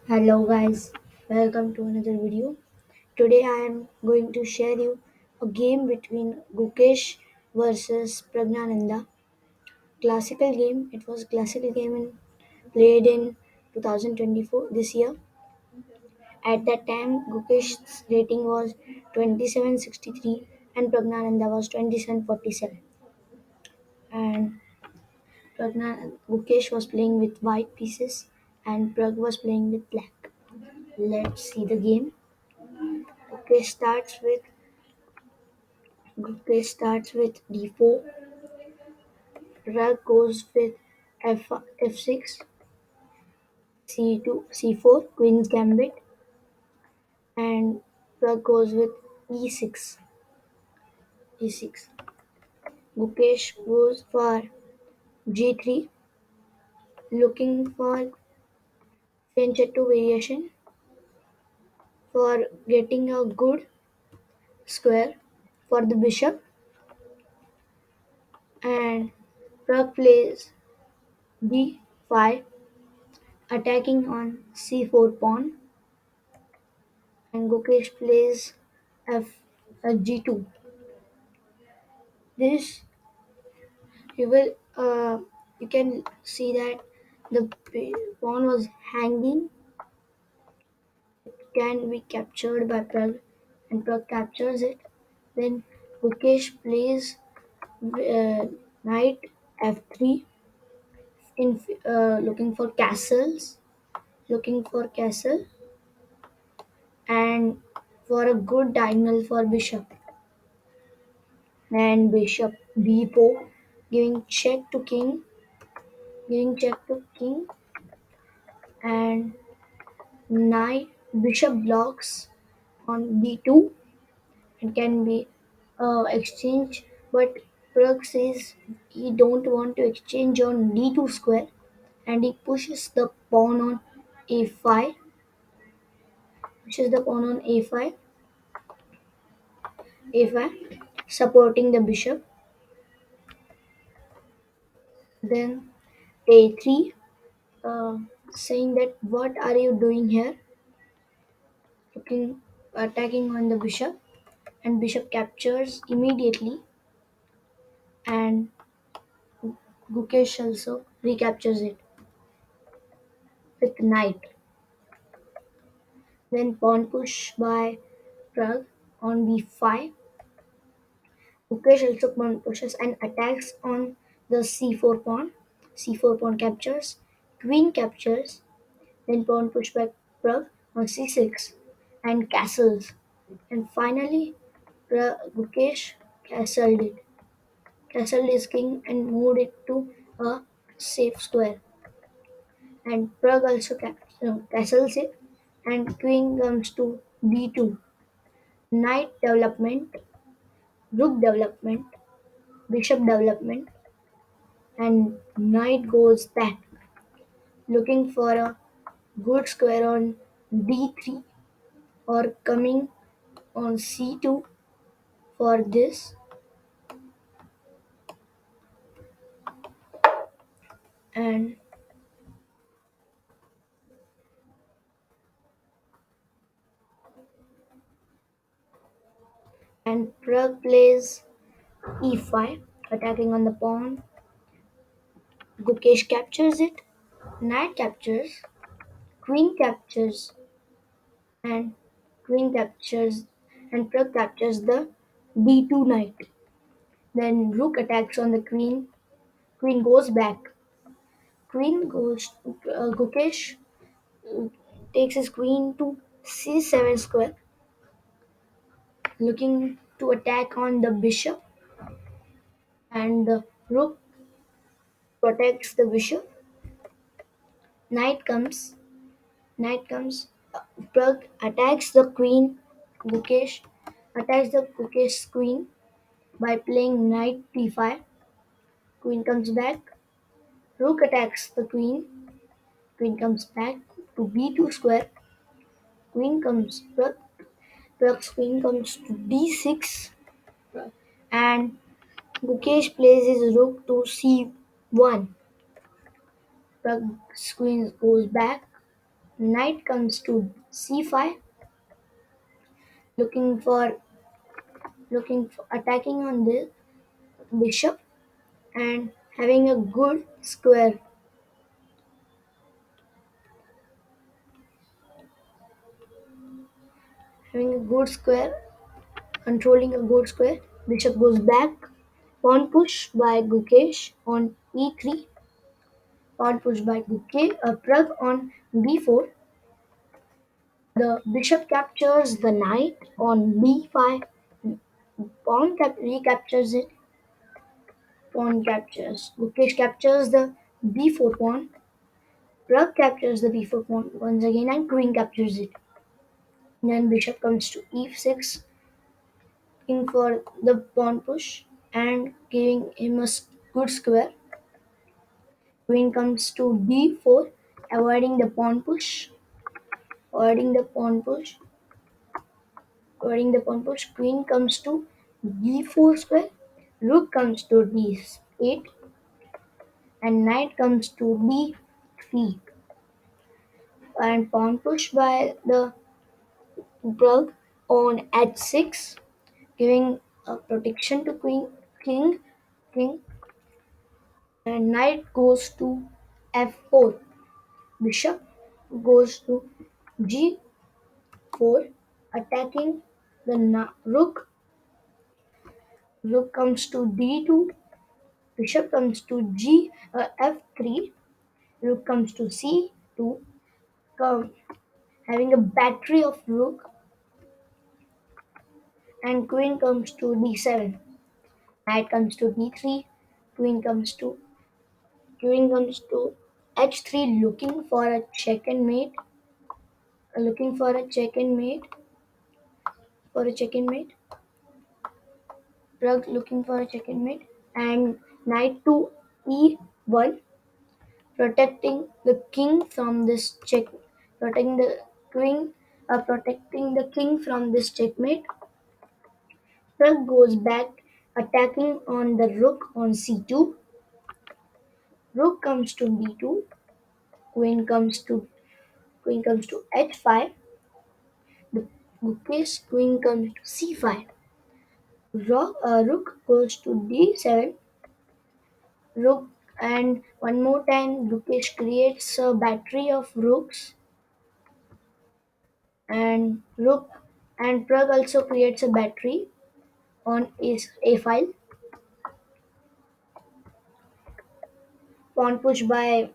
Hello guys, welcome to another video. Today I am going to share you a game between Gukesh versus Praggnanandha. Classical game. It was a classical game played in 2024 this year. At that time, Gukesh's rating was 2763 and Praggnanandha was 2747. And Gukesh was playing with white pieces and Prag was playing with black. Let's see the game. Gukesh starts with Gukesh starts with d4, Rag goes with f6, c2, c4, Queen's Gambit, and Rag goes with e6, e6. Gukesh goes for g3, looking for fianchetto variation for getting a good square for the bishop, and Rag plays d5, attacking on c4 pawn, and Gukesh plays f g2. This you will you can see that the pawn was hanging, can be captured by Prag, and Prag captures it. Then Gukesh plays uh, knight f3 in looking for castle, and for a good diagonal for bishop, and bishop b4, giving check to king, giving check to king, and knight bishop blocks on b2 and can be exchanged, but Prag says he don't want to exchange on d2 square, and he pushes the pawn on a5, supporting the bishop. Then a3, uh, saying that what are you doing here, looking attacking on the bishop, and bishop captures immediately, and Gukesh also recaptures it with knight. Then pawn push by Prag on b5. Gukesh also pawn pushes and attacks on the c4 pawn. c4 pawn captures, queen captures, then pawn push by Prag on c6 and castles. And finally, Gukesh castled it. Castled his king and moved it to a safe square. And Prag also castles it, and queen comes to b2. Knight development, rook development, bishop development, and knight goes back, looking for a good square on d3 or coming on c2 for this, and Prag plays e5, attacking on the pawn. Gukesh captures it, knight captures, queen captures, and queen captures, and Prag captures the d2 knight. Then rook attacks on the queen. Queen goes back. Queen goes. Gukesh takes his queen to c7 square, looking to attack on the bishop, and the rook protects the bishop. Knight comes. Knight comes. Prag attacks the queen. Gukesh attacks the Gukesh's queen by playing knight d5. Queen comes back. Rook attacks the queen. Queen comes back to b2 square. Queen comes. Prag's queen comes to d6, and Gukesh plays his rook to c1. Prag's queen goes back. Knight comes to c5, looking for attacking on the bishop and having a good square, having a good square, controlling a good square. Bishop goes back. Pawn push by Gukesh on e3. Pawn push by Gukesh. A Prag on b4. The bishop captures the knight on b5. Recaptures it. Pawn captures. Gukesh captures the b4 pawn. Prag captures the b4 pawn once again and queen captures it. Then bishop comes to e6, looking for the pawn push and giving him a good square. Queen comes to d4, avoiding the pawn push, avoiding the pawn push, avoiding the pawn push. Queen comes to d4 square. Rook comes to d8 and knight comes to d3 and pawn push by the Brug on h6, giving protection to king, and knight goes to f4. Bishop goes to g4, attacking the rook. Rook comes to d2. Bishop comes to f3. Rook comes to c2. Come, having a battery of rook, and queen comes to d7. Knight comes to d3. Queen comes to Queen comes to h3, looking for a check and mate. Looking for a check and mate. For a check and mate. Rug looking for a check and mate. And knight to e1, protecting the king from this check. Protecting the queen. Protecting the king from this checkmate. Rug goes back, attacking on the rook on c2. Rook comes to d2. Queen comes to h5. The Gukesh queen comes to c5. Rook goes to d7. Rook and one more time Gukesh creates a battery of rooks, and rook and Prag also creates a battery on his a file. Pawn push by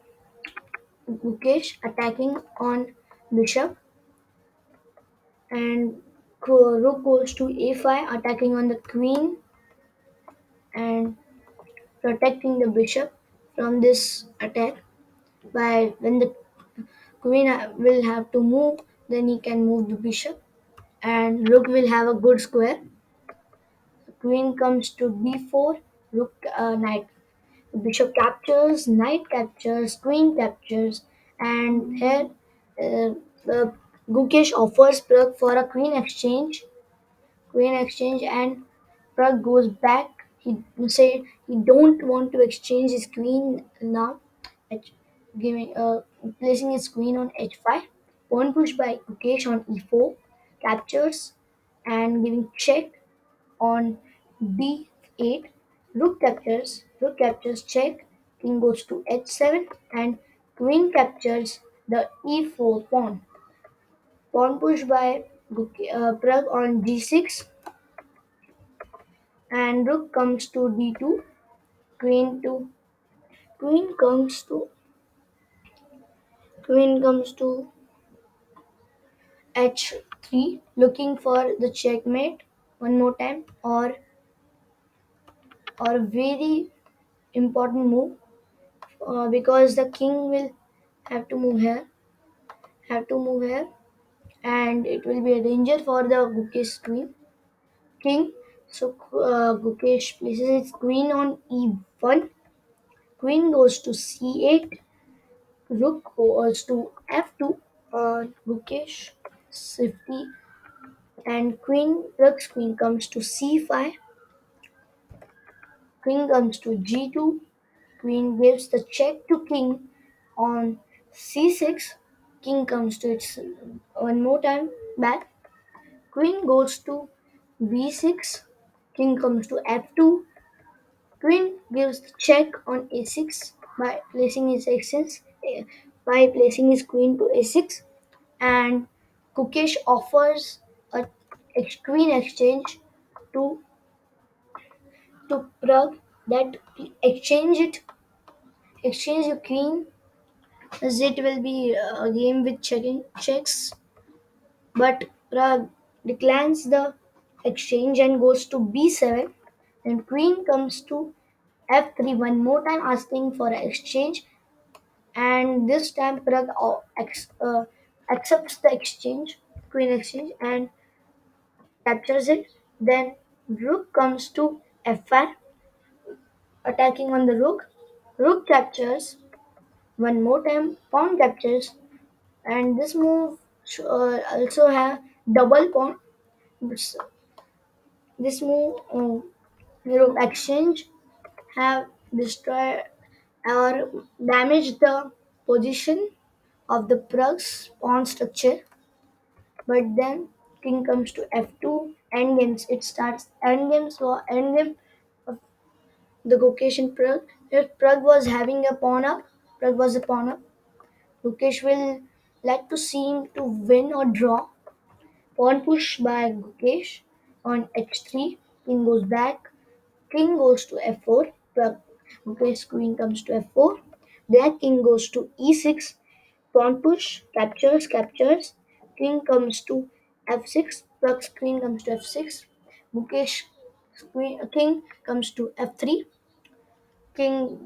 Gukesh attacking on bishop, and rook goes to a5 attacking on the queen and protecting the bishop from this attack. By when the queen will have to move, then he can move the bishop, and rook will have a good square. Queen comes to d4, rook knight. Bishop captures, knight captures, queen captures, and here the Gukesh offers Prag for a queen exchange, and Prag goes back. He said he don't want to exchange his queen now, h- giving placing his queen on h5. Pawn push by Gukesh on e4, captures and giving check on d8. Rook captures check. King goes to h7 and queen captures the e4 pawn. Pawn push by Prag on g6 and rook comes to d2. Queen to queen comes to queen comes to h3, looking for the checkmate one more time, or a very important move, because the king will have to move here, and it will be a danger for the Gukesh king. So Gukesh places his queen on e1. Queen goes to c8. Rook goes to f2. Gukesh safety, and rook's queen comes to c5. Queen comes to g2. Queen gives the check to king on c6. King comes to its one more time back. Queen goes to b6. King comes to f2. Queen gives the check on a6 by placing his axis by placing his queen to a6, and Gukesh offers a queen exchange to Prague that exchange your queen, as it will be a game with checking checks, but Prague declines the exchange and goes to b7, and queen comes to f3 one more time asking for an exchange, and this time Prague accepts the exchange, queen exchange, and captures it. Then rook comes to f5, attacking on the rook. Rook captures one more time. Pawn captures, and this move also have double pawn. This move, rook exchange, have destroyed or damaged the position of the Prague's pawn structure. But then king comes to f2, endgames. It starts endgames for endgame of the Gukesh in Prague. If Prague was having a pawn up, Prague was a pawn up. Gukesh will like to seem to win or draw. Pawn push by Gukesh on h3. King goes back. King goes to f4. Prague, Gukesh's queen comes to f4. Black king goes to e6. Pawn push, captures. King comes to f6. Prague's queen comes to f6. Gukesh king comes to f3.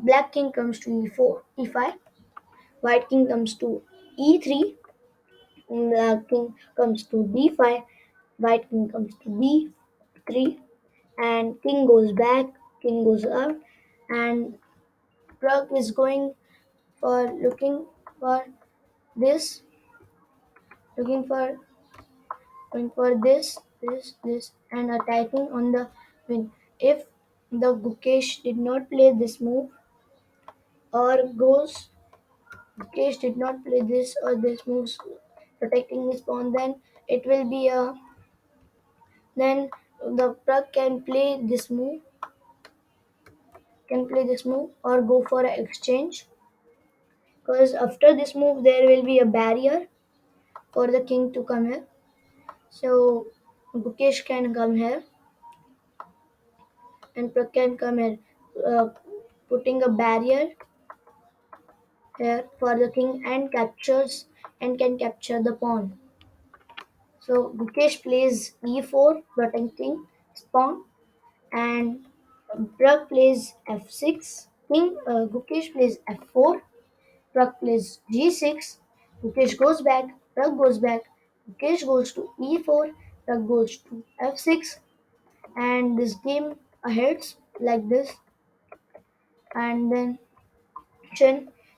Black king comes to e4, e5. White king comes to e3. Black king comes to d5. White king comes to b3. And king goes back. King goes up. And Prague is going for for this, looking for going for this, and attacking on the win. If the Gukesh did not play this move, or Gukesh did not play this or this moves protecting his pawn, then it will be a then the Prague can play this move or go for an exchange, because after this move there will be a barrier for the king to come here. So Gukesh can come here and Prague can come here, uh, putting a barrier here for the king and can capture the pawn. So Gukesh plays e4, protecting his pawn, and Prague plays f6. Gukesh plays f4. Prague plays g6. Gukesh goes back. Prague goes back. Gukesh goes to e4. Prague goes to f6, and this game ahead like this, and then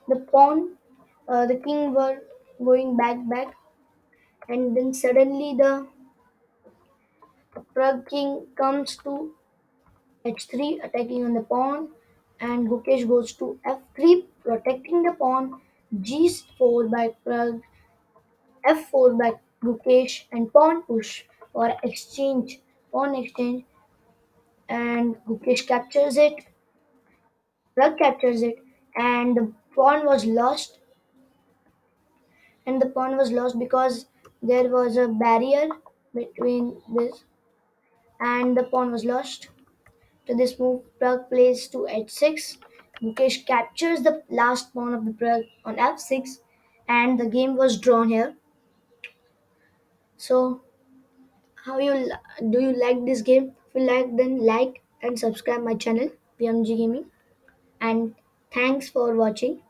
the the king were going back, and then suddenly the Prague king comes to h3, attacking on the pawn, and Gukesh goes to f3, protecting the pawn, g4 by Prague, f4 by Gukesh, and pawn push or pawn exchange, and Gukesh captures it, Prague captures it, and the pawn was lost, because there was a barrier between this, and the pawn was lost. To this move, Prague plays to h6. Gukesh captures the last pawn of the Prague on f6, and the game was drawn here. So, do you like this game? If you like, then like and subscribe my channel, PMG Gaming. And thanks for watching.